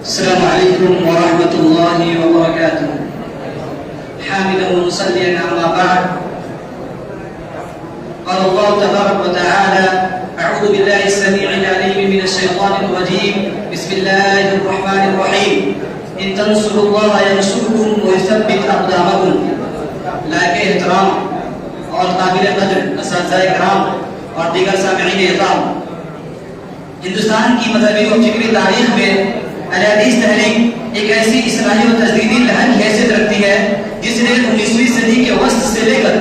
السلام عليكم ورحمة الله وبركاته. حامدا ومصليا أما بعد، قال الله تبارك وتعالى: أعوذ بالله السميع العليم من الشيطان الرجيم، بسم الله الرحمن الرحيم. إن تنصروا الله ينصركم ويثبت أقدامكم. لائق احترام اور قابل قدر اساتذہ کرام اور دیگر سامعین احترام، ہندوستان کی مذہبی و فکری تاریخ میں اہل حدیث تحریک ایک ایسی اصلاحی و تجدیدی لہر کی حیثیت رکھتی ہے جس نے 19ویں صدی کے وسط سے لے کر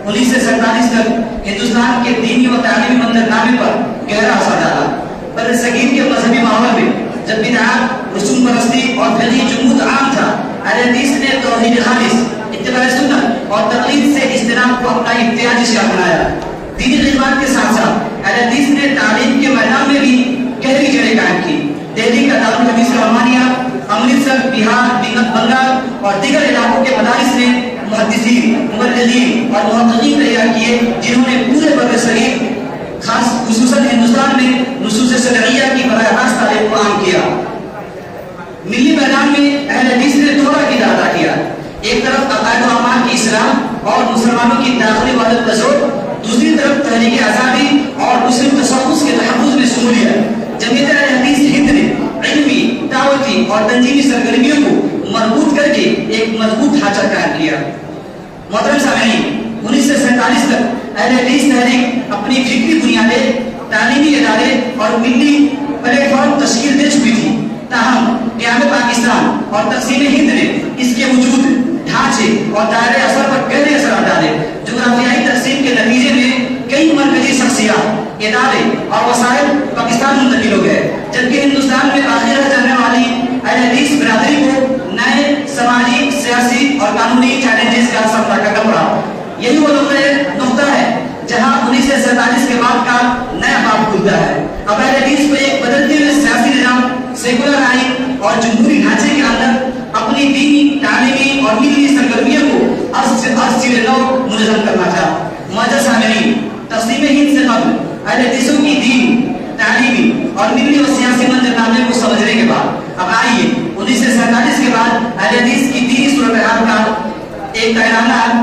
1947 تک ہندوستان کے دینی و تعلیمی منظرنامے پر گہرا اثر ڈالا۔ بر صغیر کے مذہبی ماحول میں جب بدعات، رسوم پرستی اور فقہی جمود عام تھا، اہل حدیث نے توحید خالص، اتباع سنت اور تقلید سے اجتناب کو اپنا امتیازی شعار بنایا۔ دینی خدمات کے ساتھ ساتھ اہل حدیث نے تعلیم کے میدان میں بھی گہری جڑیں قائم کی۔ دہلی کا دارالحدیث رحمانیہ، امرتسر، بہار، بنگال اور دیگر علاقوں کے مدارس نے محدثین، مبلغین اور محققین تیار کیے جنہوں نے پورے بر صغیر خصوصاً ہندوستان میں نصوص شرعیہ کی براہ راست تعلیم کو عام کیا۔ ملی میدان میں اہل حدیث نے دوہرا کردار ادا کیا۔ ایک طرف عقائد و اعمال کی اصلاح اور مسلمانوں کی داخلی وحدت کا زور، دوسری طرف تحریک آزادی اور مسلم تصوف کے تحفظ میں شمولیت۔ جمعیت اہل حدیث ہند نے علمی، دعوتی اور تنظیمی سرگرمیوں کو مربوط کر کے ایک مضبوط ڈھانچہ قائم کیا۔ محترم سامعین، 1947 تک اہل حدیث تحریک اپنی فکری بنیادیں، تعلیمی ادارے اور ملی پلیٹ فارم تشکیل دے چکی تھی، تاہم قیام پاکستان اور تقسیم ہند نے اس کے وجود، ڈھانچے اور دائرۂ اثر پر گہرے اثرات ڈالے۔ جغرافیائی تقسیم کے نتیجے میں کئی مرکزی شخصیات، ادارے اور وسائل پاکستان منتقل ہو گئے، جبکہ ہندوستان میں باقی رہ جانے والی اہل حدیث برادری کو نئے سماجی، سیاسی اور قانونی چیلنجز کا سامنا کرنا پڑا۔ یہی وہ نقطہ ہے جہاں 1947 کے بعد کا نیا باب کھلتا ہے۔ اب اہل حدیث کو ایک بدلتے ہوئے سیاسی نظام، سیکولر آئین اور جمہوری ڈھانچے کے اندر اپنی دینی، تعلیمی اور ملی سرگرمیوں کو از سر نو منظم کرنا تھا۔ معزز سامعین، تقسیم ہند سے قبل اہل حدیثوں کی دین، تعلیمی اور ملی و سیاسی منظرنامے کو سمجھنے کے بعد اب آئیے 1947 کے بعد اہل حدیث کی دینی صورتحال کا ایک تائرانہ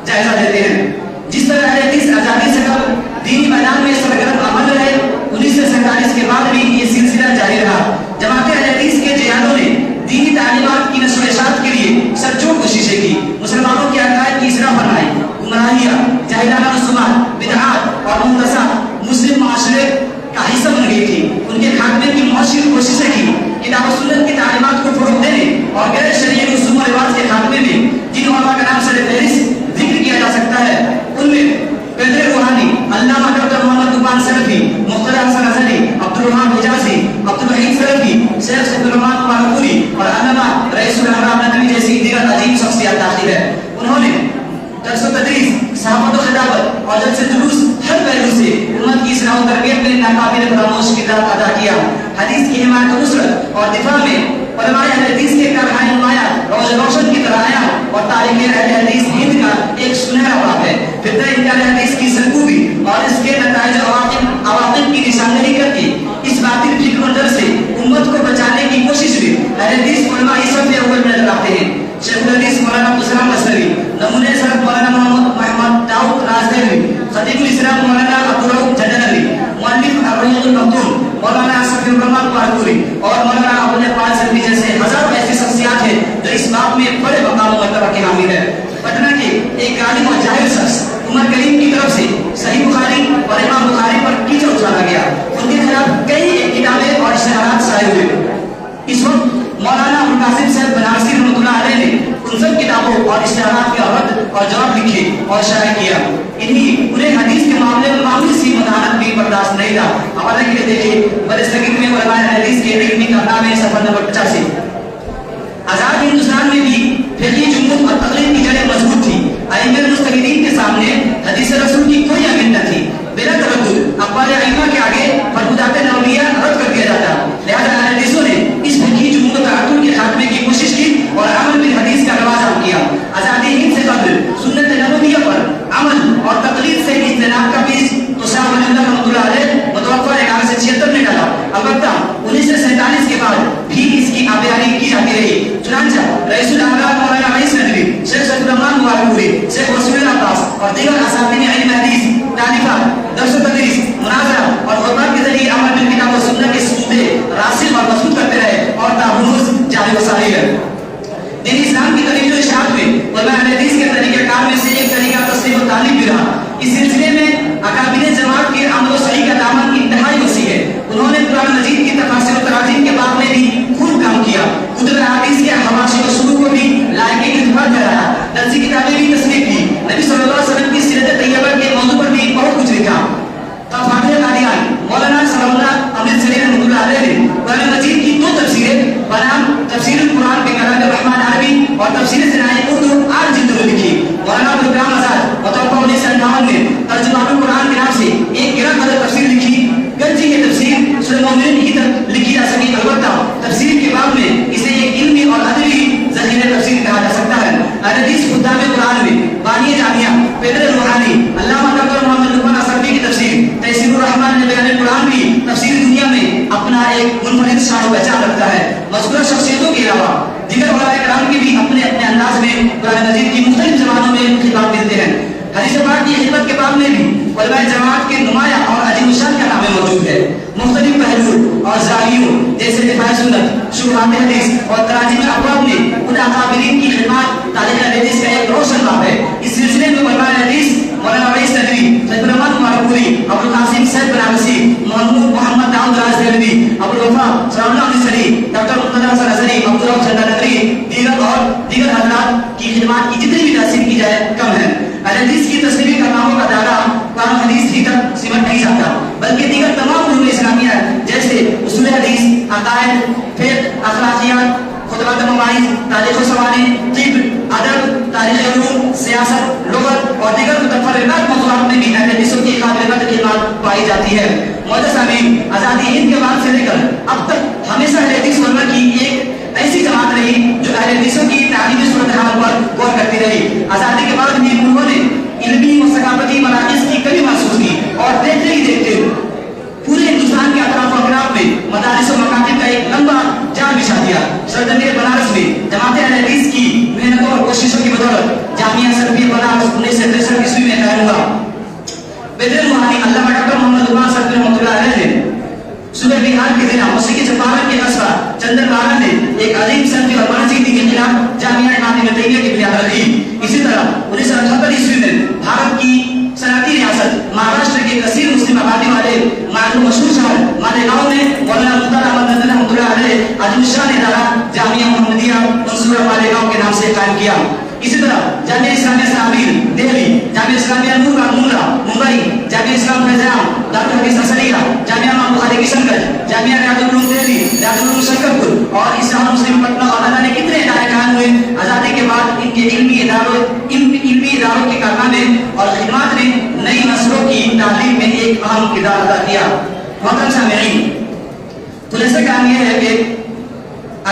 جائزہ لیتے ہیں۔ جس طرح اہل حدیث آزادی سے قبل دینی میدان میں سرگرم عمل رہے، 1947 کے بعد بھی یہ سلسلہ جاری رہا۔ جماعت اہل حدیث کے جہادوں نے دینی تعلیمات کی نشر و اشاعت کے لیے سرجوع کوششیں کی، مسلمانوں کے عقائد کی اصلاح فرمائی، گمراہیاں، جاہلانہ رسومات، بدعات اور محدثات مسلم معاشرے کا حصہ بن گئی تھی۔ ان کے خاتمے کی مؤثر کوششیں کی۔ کتاب و سنت کی تعلیمات کو فروغ دینے اور غیر شرعی رسوم و رواج کے خاتمے میں جن علماء کا نام سر فہرست ذکر کیا جا سکتا ہے، ان میں قدر روحانی، علامہ ڈاکٹر محمد عثمان سلفی، مقتدی حسن ازہری، عبدالرحمان حجازی، عبدالوحید سلفی، شیخ عبدالرحمان پاراپوری اور علامہ رئیس الاحرام ندوی جیسی دیگر عظیم شخصیات داخل ہے۔ انہوں نے درس و تدریس، صحافت و خطابت اور جلسے جلوس ہر پہلو سے امت کی اصلاح و تربیت میں ناقابل فراموش کردار ادا کیا۔ حدیث کی حمایت و نصرت اور دفاع میں علماء اہل حدیث کے کارخانے نمایاں روز روشن کی طرح آیا اور تاریخ اہل حدیث ہند کا ایک سنہرا باب ہے۔ فتنہ انکار حدیث کی سرکوبی اور اس کے نتائج عواقب کی نشاندہی کر کے اس باطل فکر و ڈر سے امت کو بچانے کی کوشش میں اہل حدیث علماء صف اول میں نظر آتے ہیں۔ شیخ الحدیث مولانا عبدالسلام غزنوی، نمونہ سرد مولانا محمد داؤد رازدہلوی، خطیب الاسلام مولانا عبدالرؤوف جھنجھنوی، مؤلف الرحیق المختوم مولانا صفی الرحمان پاراپوری اور مولانا عبدالقادر سلفی جیسے ہزاروں ایسی شخصیات ہیں جو اس باب میں بڑے مقام و مرتبہ کے حامل ہے۔ پٹنہ کے ایک عالم اور جاہل شخص عمر کریم کی طرف سے صحیح بخاری اور امام بخاری پر کیچڑ اچھالا گیا۔ ان کے خلاف کئی کتابیں اور اشتہارات شائع ہوئے۔ اس وقت مولانا ابوالقاسم صاحب بنارسی رحمۃ اللہ علیہ نے ان سب کتابوں اور اشتہارات کا رد اور جواب لکھے اور شائع کیا۔ انہیں حدیث کے معاملے میں معمولی سی مداحنت بھی برداشت نہیں تھا۔ حوالہ کے دیکھیں برصغیر میں علماء حدیث کے علمی کارنامے صفحہ نمبر 85۔ آزاد ہندوستان میں بھی فقہی جمود اور تقلید کی جڑیں مضبوط تھی۔ ائمہ مجتہدین کے سامنے حدیث رسول کی کوئی اہمیت نہ تھی۔ بلا تردد اقوال ائمہ کے آگے فرمودات نبویہ رد کر دیا جاتا۔ لہذا اہل حدیثوں نے اس فقہی جمود و تعطل کے خاتمے کی کوشش کی اور عمل بالحدیث کا رواج عام کیا۔ آزادی ہند سے قبل سنت نبویہ پر عمل اور تقلید سے اجتناب کا بیج تو شاہ ولی اللہ رحمۃ اللہ علیہ متوفہ 1176 میں ڈالا۔ البتہ 1947 کے بعد بھی اس کی البتہ بروز جاری وسائل ہے. دین اسلام کی طریق و اشاعت میں علماء حدیث کے طریقہ کار میں سے ایک طریقہ تصنیف و تعلیم بھی رہا. اس سلسلے میں اکابر جماعت کے عمل و صحیح کا دامن انتہائی وسیع ہے. انہوں نے قرآن مجید کی تفاسیر و تراجم کے باب میں بھی خوب کام کیا. کتب احادیث کے حواشی و شروع کو بھی لائق اعتبار ٹھہرایا. درسی کتابیں بھی تصنیف کی. نبی صلی اللہ علیہ وسلم کی سیرت طیبہ کے موضوع پر بھی بہت کچھ لکھا. فاتح قادیانی مولانا صلی اللہ امرتسری رحمۃ اللہ علیہ نے قرآن مجید کی دو تفسیریں بنام تفسیر القرآن بکلام الرحمن عربی اور تفسیر سنائے اردو 8 جلدوں میں لکھی. مولانا عبدالکلام آزاد متوفی 1958 میں ترجمہ القرآن کے نام سے ایک گرہ قدر تفسیر لکھی. گرچہ یہ تفسیر سورہ مومنین کی طرف لکھی جا سکی، البتہ تفسیر کے باب میں اسے ایک علمی اور ادبی ذخیرہ تفسیر کہا جا سکتا ہے. حدیث خدام قرآن میں بانی جامعہ پیدر روحانی علامہ ڈاکٹر محمد لقمان اصفی کی تفسیر تیسیر الرحمن نے بیان قرآن بھی تفسیر دنیا میں اپنا ایک منفرد شان و پہچان رکھتا ہے. مذکورہ شخصیتوں کے علاوہ دیگر علماء کرام کے بھی اپنے اپنے انداز میں قرآن مجید کی مختلف زبانوں میں خطاب ملتے ہیں. حدیث پاک کی خدمت کے باب میں بھی علماء جماعت کے نمایاں اور عظیم الشان کا نام موجود ہے. مختلف پہلو اور زاویوں جیسے دفاع سنت، شبہات حدیث اور تراجم ابواب میں ان اکابرین کی خدمات تاریخ حدیث کا ایک روشن باب ہے. اس سلسلے میں علماء حدیث مولانا ویس ندوی، سید الرحمن مارپوری، ابو القاسم سید بنارسی، محمد داؤد راز دہلوی، ابو الوفا سلام اللہ امرتسری، ڈاکٹر مرتضی حسن اظہری، عبدالرؤف جھنڈا نگری، دیگر حضرات کی خدمات کی جتنی بھی تحسین کی جائے کم ہے. حدیث کی تصنیفی کارناموں کا دائرہ قرآن حدیث ہی تک سمٹ نہیں جاتا، بلکہ دیگر تمام علوم اسلامیہ جیسے اصول حدیث، عقائد، فقہ، اخلاقیات، خطبات مواعظ، تاریخ و سوانح، طب، ادب، تاریخ علوم، سیاست، لغت اور دیگر متفرقات موضوعات میں بھی اہل حدیثوں کی قابل قدر خدمات پائی جاتی ہے. معزز سامعین، آزادی ہند کے بعد سے لے کر اب تک ہمیشہ اہل حدیث علماء کی ایک ایسی جماعت رہی جو اہل حدیثوں کی تعلیمی صورتحال پر غور کرتی رہی. آزادی کے بعد بھی انہوں نے علمی و ثقافتی مراکز کی کمی محسوس کی اور دیکھتے ہی دیکھتے پورے ہندوستان کے اطراف و اقراف میں مدارس و مکاتب کا ایک لمبا جال بچھا دیا. سلطنت بنارس میں جماعت اہل حدیث کی محنتوں اور کوششوں کی بدولت جامعہ سلفیہ بنارس 1963 عیسوی میں قائم ہوا. بدر روحانی علامہ ڈاکٹر محمد لقمان اصفی رحمۃ اللہ علیہ نے صوبہ بہار کے ضلع موسیقی چمپارن کے قصبہ چندربارہ میں ایک عظیم صنفی اور منصیبی کے خلاف جامعہ امام طیبہ کی بنیاد رکھی. اسی طرح 1978 عیسوی میں بھارت کی صنعتی ریاست مہاراشٹر کے کثیر مسلم آبادی والے معلوم مشہور شہر مالیگاؤں میں مولانا مختار احمد ندوی رحمۃ اللہ علیہ عظیم الشان ادارہ جامعہ محمدیہ منصورہ مالیگاؤں کے نام سے قائم کیا. اسی طرح جامعہ اسلامیہ سامیر دہلی، جامعہ اسلامیہ نور ممبئی، جامعہ اسلام فیضان، دارال حدیث اسریہ، جامعہ امام بخاری کشن گنج، جامعہ ریاض العلوم دہلی، ریاض العلوم شنکرپور اور اسلام مسلم پٹنہ اور نہ جانے کتنے ادارے قائم ہوئے. آزادی کے بعد ان کے علمی اداروں کے کارنامے اور خدمات نے نئی نسلوں کی تعلیم میں ایک اہم کردار ادا کیا. محترم سامعین، خلاصہ کلام یہ ہے کہ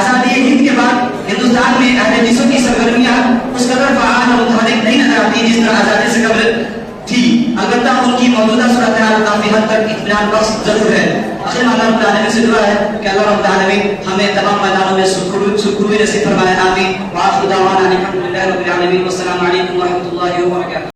آزادی ہند کے بعد ہندوستان میں اہل حدیثوں کی سرگرمیاں اس قدر فعال اور متحرک نہیں نظر آتی جس طرح آزادی سے قبل تھی. البتہ ان کی موجودہ صورتحال کافی حد تک اطمینان بخش ضرور ہے. آخر میں اللہ رب العالمین سے دعا ہے کہ اللہ رب العالمین ہمیں تمام میدانوں میں سرخروئی نصیب فرمائے. آمین. وآخر دعوانا الحمد للہ رب العالمین والسلام علیکم ورحمۃ اللہ وبرکاتہ.